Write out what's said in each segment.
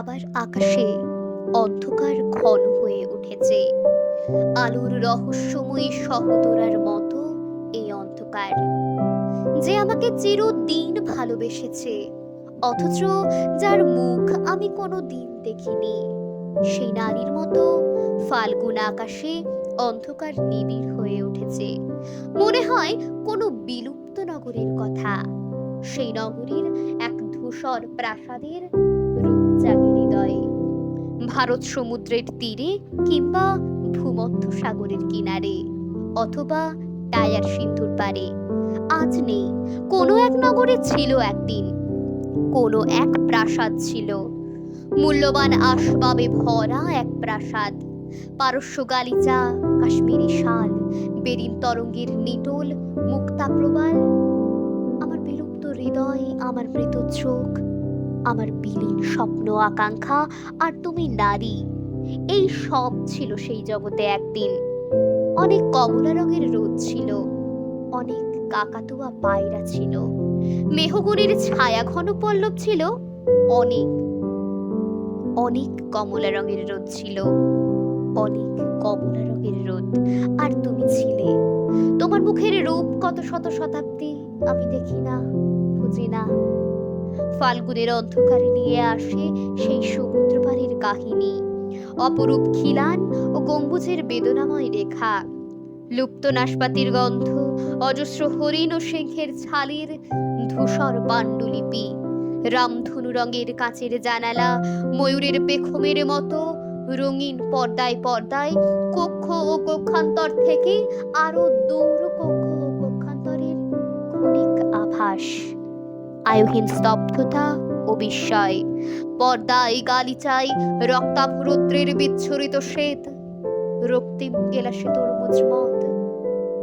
আবার আকাশে অন্ধকার ঘন হয়ে উঠেছে। আলোর রহস্যময়ী সহদরার মতো এই অন্ধকার, যে আমাকে চিরদিন ভালোবেসেছে, অথচ যার মুখ আমি কোনো দিন দেখিনি। সেই নারীর মতো ফাল্গুন আকাশে অন্ধকার নিবিড় হয়ে উঠেছে। মনে হয় কোনো বিলুপ্ত নগরীর কথা। সেই নগরীর এক ধূসর প্রাসাদের রূপ জাগে হৃদয়ে। ভারত সমুদ্রের তীরে, কিংবা ভূমধ্য সাগরের কিনারে, অথবা টায়ার সিন্ধুর পারে। আজ নেই, কোনো এক নগরে ছিল একদিন, কোনো এক প্রাসাদ ছিল, মূল্যবান আসবাবে ভরা এক প্রাসাদ। পারস্য গালিচা, কাশ্মীরি শাল, বেরিন তরঙ্গের নিটোল, মুক্তা প্রবাল। আমার বিলুপ্ত হৃদয়, আমার মৃত চোখ, আমার বিলীন স্বপ্ন আকাঙ্ক্ষা, আর তুমি নারী, এই সব ছিল সেই জগতে একদিন। অনেক কমলা রঙের রোদ ছিল, অনেক কাকাতুয়া পায়রা ছিল, মেহগনির ছায়া ঘন পল্লব ছিল, অনেক অনেক কমলা রঙের রোদ ছিল, অনেক কমলা রঙের রোদ। আর তুমি ছিলে। তোমার মুখের রূপ কত শত শতাব্দী আমি দেখি না, খুঁজি না। ফাল্গুনের অন্ধকারে নিয়ে আসে সেই সমুদ্র পাড়ের কাহিনী, অপরূপ খিলান ও গম্বুজের বেদনাময় রেখা, লুপ্ত নাশপাতির গন্ধ, অজস্র হরিণ ও সিংহের ছালির ধূসর পাণ্ডুলিপি, রামধনু রঙের কাচের জানালা, ময়ূরের পেখমের মতো রঙিন পর্দায় পর্দায়, কক্ষ ও কক্ষান্তর থেকে আরো দূর কক্ষ ও কক্ষান্তরের ক্ষণিক আভাস, আয়ুহীন স্তব্ধতা ও বিস্ময়। পর্দায় গালিচায় রক্তাভ রৌদ্রের বিচ্ছুরিত শ্বেত, রক্তিম গেলাসে তরমুজ মত,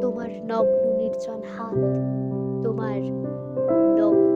তোমার নগ্ন নির্জন হাত, তোমার নগ্ন